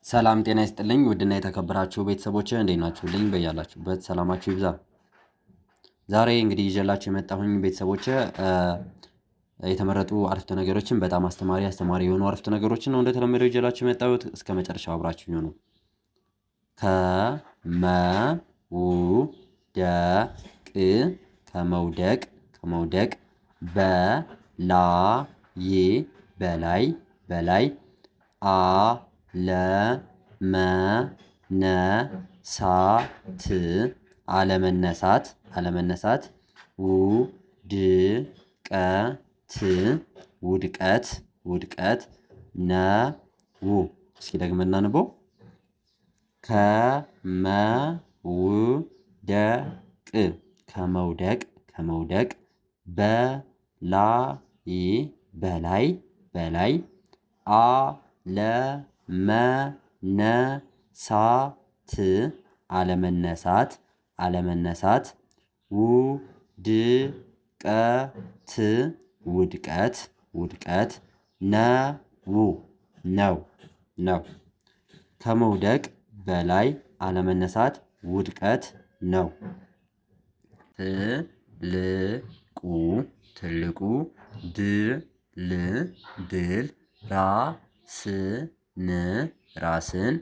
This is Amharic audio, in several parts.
ሰላም ጤና ይስጥልኝ ውድና የተከበራችሁ ቤተሰቦቼ እንዴት ናችሁልኝ? በያላችሁበት ሰላማችሁ ይብዛ። ዛሬ እንግዲህ ይዤላችሁ የመጣሁኝ ቤተሰቦቼ የተመረጡ አረፍተ ነገሮችን በጣም አስተማሪ የሆኑ አረፍተ ነገሮችን ነው እንደተለመደው ይዤላችሁ የመጣሁት። እስከ መጨረሻው አብራችሁኝ ሁኑ። ከመውደቅ በላይ አለመነሳት ውድቀት ነው። እስኪ ደግመን እናንበው። ከመውደቅ በላይ አለመነሳት ውድቀት ነው። ከመውደቅ በላይ አለመነሳት ውድቀት ነው። ትልቁ ድል ራስን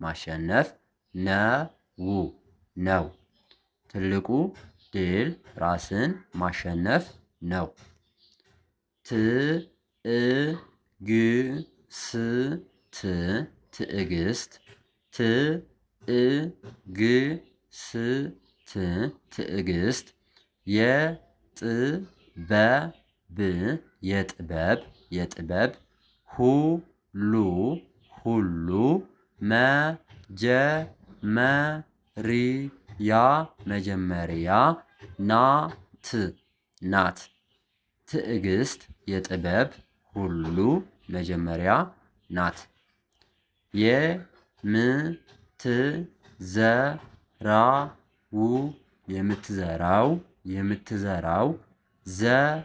ማሸነፍ ነው። ትልቁ ድል ራስን ማሸነፍ ነው። ትዕግስት የጥበብ ሁሉ መጀመሪያ ናት። ትዕግስት የጥበብ ሁሉ መጀመሪያ ናት። የምትዘራው ዘር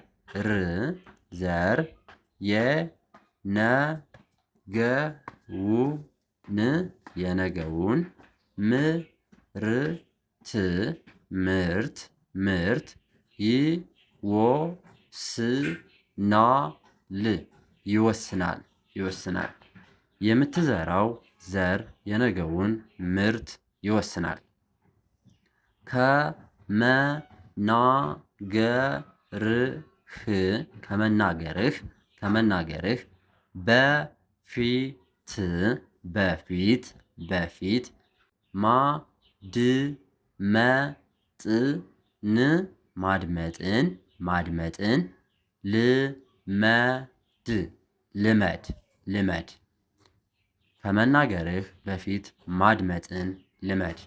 የነገውን ምርት ይወስናል። የምትዘራው ዘር የነገውን ምርት ይወስናል። ከመናገርህ በፊት ማድመጥን ልመድ። ከመናገርህ በፊት ማድመጥን ልመድ።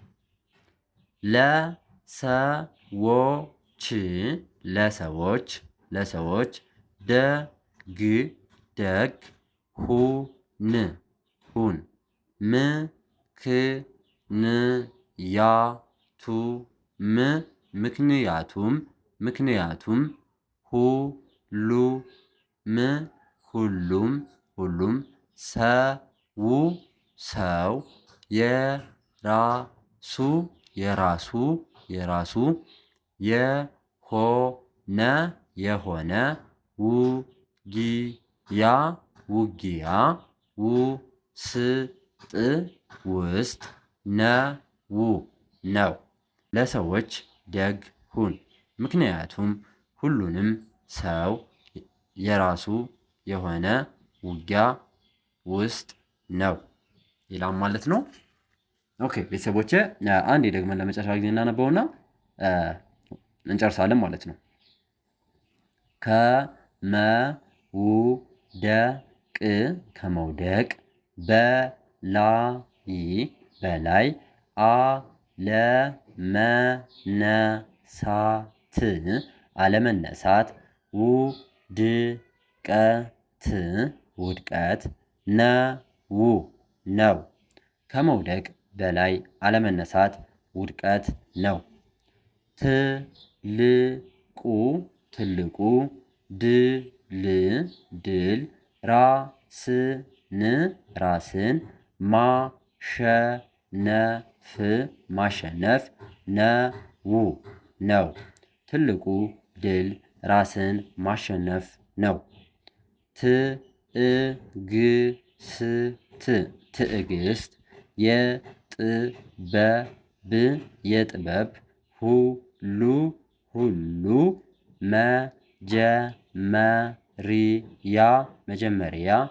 ለሰዎች ደግ ሁን። ምክንያቱም ሁሉም ሰው የራሱ የሆነ ውስጥ ነው። ለሰዎች ደግ ሁን ምክንያቱም ሁሉንም ሰው የራሱ የሆነ ውጊያ ውስጥ ነው ይላል ማለት ነው። ኦኬ ቤተሰቦቼ አንዴ ደግመን ለመጨረሻ ጊዜ እናነበውና እንጨርሳለን ማለት ነው። ከመውደቅ በላይ አለመነሳት ውድቀት ነው። ከመውደቅ በላይ አለመነሳት ውድቀት ነው። ትልቁ ድል ራስን ማሸነፍ ነው። ትልቁ ድል ራስን ማሸነፍ ነው። ትዕግስት የጥበብ ሁሉ መጀመሪያ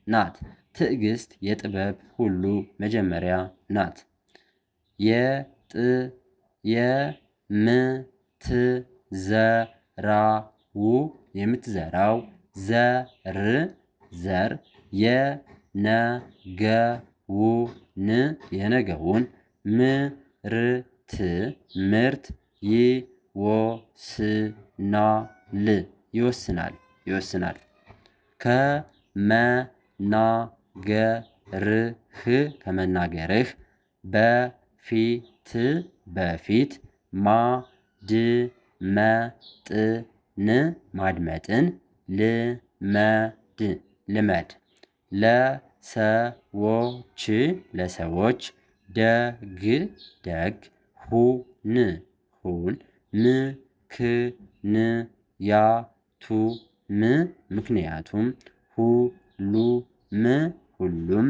ናት። ትዕግስት የጥበብ ሁሉ መጀመሪያ ናት። የምትዘራው ዘር የነገውን ምርት ይወስናል። ከመናገርህ በፊት ማድመጥን ልመድ። ለሰዎች ደግ ሁን። ምክንያቱም ሁሉም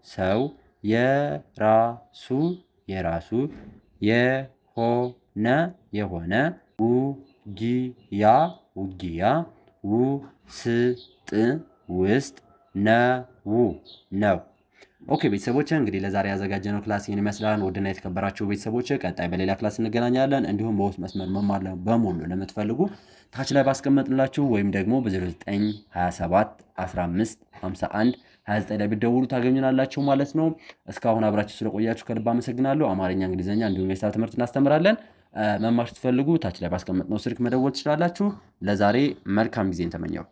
ሰው የራሱ የሆነ ውጊያ ውስጥ ነው። ኦኬ ቤተሰቦች እንግዲህ ለዛሬ ያዘጋጀነው ክላስ ይህን ይመስላል። ውድና የተከበራችሁ ቤተሰቦች ቀጣይ በሌላ ክላስ እንገናኛለን። እንዲሁም በውስጥ መስመር መማር በሙሉ ለምትፈልጉ ታች ላይ ባስቀመጥላችሁ ወይም ደግሞ በ0927 15 51 29 ላይ ብትደውሉ ታገኙናላችሁ ማለት ነው። እስካሁን አብራችሁ ስለቆያችሁ ከልብ አመሰግናለሁ። አማርኛ፣ እንግሊዝኛ እንዲሁም የሂሳብ ትምህርት እናስተምራለን። መማር ስትፈልጉ ታች ላይ ባስቀመጥነው ስልክ መደወል ትችላላችሁ። ለዛሬ መልካም ጊዜን ተመኘው።